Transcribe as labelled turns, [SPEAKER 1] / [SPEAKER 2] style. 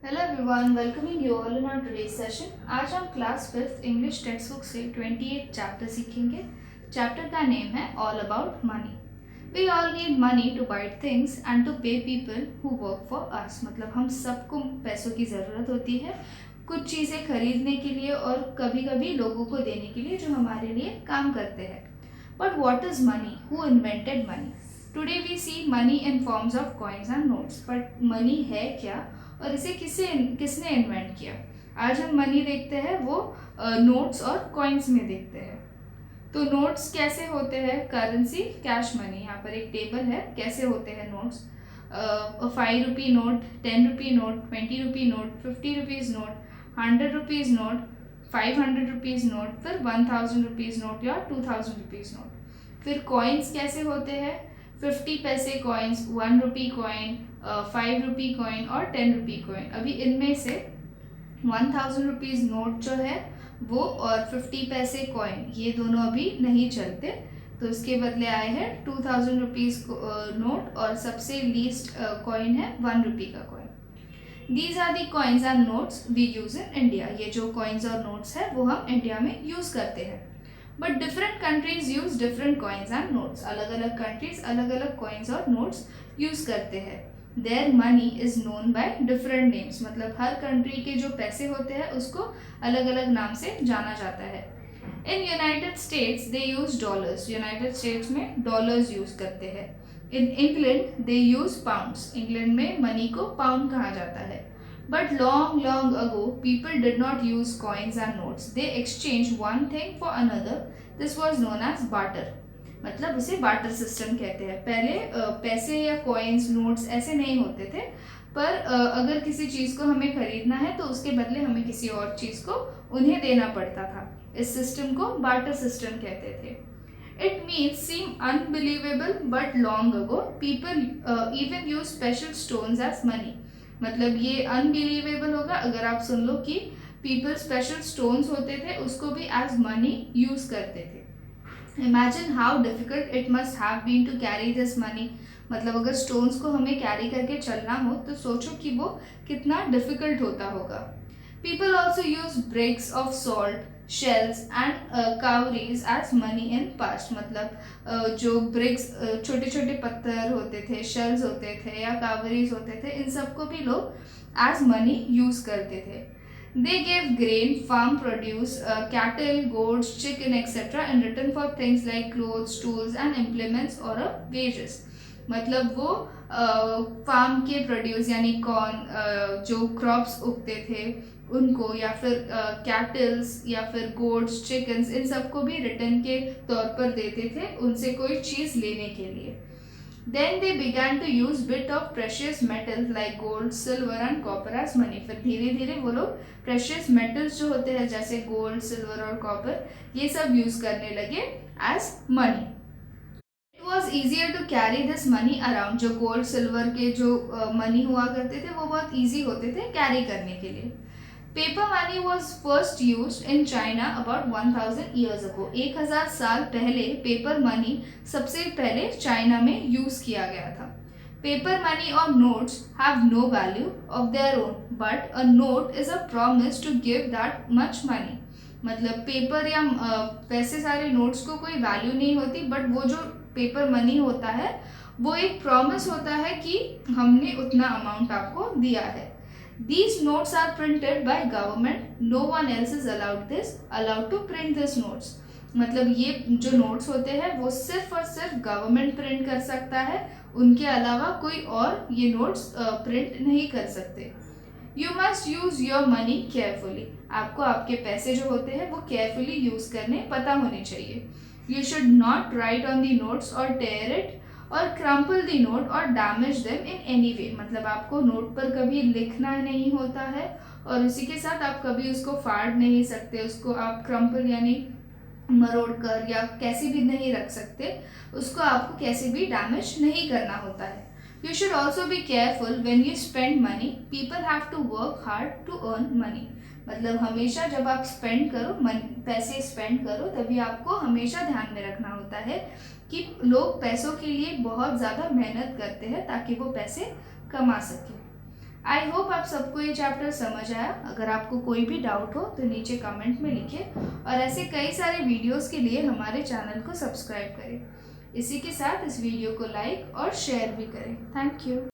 [SPEAKER 1] Hello everyone, welcoming you all in our today's session. आज हम class 5th English text book से 28 chapter सीखेंगे। Chapter का name है all about money. We all need money to buy things and to pay people who work for us. मतलब हम सबको पैसों की ज़रूरत होती है कुछ चीज़ें खरीदने के लिए और कभी कभी लोगों को देने के लिए जो हमारे लिए काम करते हैं। But what is money? Who invented money? Today we see money in forms of coins and notes. But money है क्या और इसे किसने इन्वेंट किया? आज हम मनी देखते हैं, वो नोट्स और कॉइन्स में देखते हैं। तो नोट्स कैसे होते हैं? Currency, cash money. यहाँ पर एक टेबल है कैसे होते हैं notes. 5 rupee note, 10 rupee note, 20 rupee note, 50 rupees note, 100 rupees note, 500 rupees note, फिर 1000 रुपीज़ नोट या 2000 रुपीज़ नोट। फिर कॉइन्स कैसे होते हैं? 50 पैसे coins, 1 rupee coin, 5 rupee coin और 10 रुपी कॉइन। अभी इनमें से 1000 रुपीज़ नोट जो है वो और 50 पैसे कॉइन, ये दोनों अभी नहीं चलते। तो इसके बदले आए हैं 2000 रुपीज़ नोट और सबसे लीस्ट कॉइन है 1 रुपी का coin. These are the coins and notes we use in India. ये जो कॉइन्स और नोट्स है वो हम इंडिया में यूज़ करते हैं। But different countries use different coins and notes. अलग अलग कंट्रीज अलग अलग कॉइन्स और नोट्स यूज़ करते हैं। Their money is known by different names. मतलब हर कंट्री के जो पैसे होते हैं उसको अलग अलग नाम से जाना जाता है। In United states they use dollars. United states में डॉलर्स यूज़ करते हैं। In England they use pounds. England में मनी को पाउंड कहा जाता है। But long ago, people did not use coins and notes. They exchanged one thing for another. This was known as barter. मतलब उसे barter system कहते हैं। पहले पैसे या कॉइन्स नोट्स ऐसे नहीं होते थे, पर अगर किसी चीज़ को हमें खरीदना है तो उसके बदले हमें किसी और चीज़ को उन्हें देना पड़ता था। इस सिस्टम को बार्टर सिस्टम कहते थे। It means seem unbelievable, but long ago people even use special stones as money. मतलब ये अनबिलीवेबल होगा अगर आप सुन लो कि पीपल स्पेशल स्टोन्स होते थे उसको भी एज मनी यूज करते थे। Imagine how difficult it must have been to carry this money. मतलब अगर स्टोन्स को हमें कैरी करके चलना हो तो सोचो कि वो कितना डिफिकल्ट होता होगा। People also use bricks of salt, shells and cowries as money in past। मतलब जो ब्रिक्स, छोटे छोटे पत्थर होते थे, शेल्स होते थे या कावरीज होते थे, इन सबको भी लोग एज मनी यूज करते थे। They gave grain, farm produce, cattle, goats, chicken etcetera in return for things like clothes, tools and implements और वेजेस। मतलब वो फार्म के प्रोड्यूस यानी कॉर्न, जो क्रॉप्स उगते थे उनको, या फिर कैटल्स या फिर गोट्स, चिकन्स, इन सबको भी रिटर्न के तौर पर देते थे उनसे कोई चीज़ लेने के लिए। Then they began to use bit of precious metals like gold, silver and copper as money. फिर धीरे धीरे वो लोग प्रेशियस मेटल्स जो होते हैं जैसे गोल्ड, सिल्वर और कॉपर, ये सब यूज करने लगे as money. It was easier to carry this money around. जो गोल्ड सिल्वर के जो मनी हुआ करते थे वो बहुत ईजी होते थे कैरी करने के लिए। Paper money was first use in China about 1000 years ago. 1000 साल पहले पेपर मनी सबसे पहले चाइना में यूज किया गया था। पेपर मनी और notes have no value of their own, but a note is a promise to give that much money. मतलब पेपर या वैसे सारे नोट्स को कोई वैल्यू नहीं होती, बट वो जो पेपर मनी होता है वो एक प्रॉमिस होता है कि हमने उतना अमाउंट आपको दिया है। These notes are printed by government. No one else is allowed to print these notes. मतलब ये जो नोट्स होते हैं वो सिर्फ और सिर्फ गवर्नमेंट प्रिंट कर सकता है, उनके अलावा कोई और ये नोट्स प्रिंट नहीं कर सकते। You must use your money carefully. आपको आपके पैसे जो होते हैं वो केयरफुली यूज करने पता होने चाहिए। You should not right on the notes और टेयर इट और क्रम्पल दी नोट और damage them in any way. मतलब आपको नोट पर कभी लिखना नहीं होता है और उसी के साथ आप कभी उसको फाड़ नहीं सकते, उसको आप क्रम्पल यानी मरोड़ कर या कैसे भी नहीं रख सकते, उसको आपको कैसे भी डैमेज नहीं करना होता है। You should also be careful when you spend money. People have to work hard to earn money. मतलब हमेशा जब आप स्पेंड करो, पैसे स्पेंड करो, तभी आपको हमेशा ध्यान में रखना होता है कि लोग पैसों के लिए बहुत ज़्यादा मेहनत करते हैं ताकि वो पैसे कमा सकें। आई होप आप सबको ये चैप्टर समझ आया। अगर आपको कोई भी डाउट हो तो नीचे कमेंट में लिखिए और ऐसे कई सारे वीडियोस के लिए हमारे चैनल को सब्सक्राइब करें। इसी के साथ इस वीडियो को लाइक और शेयर भी करें। Thank you.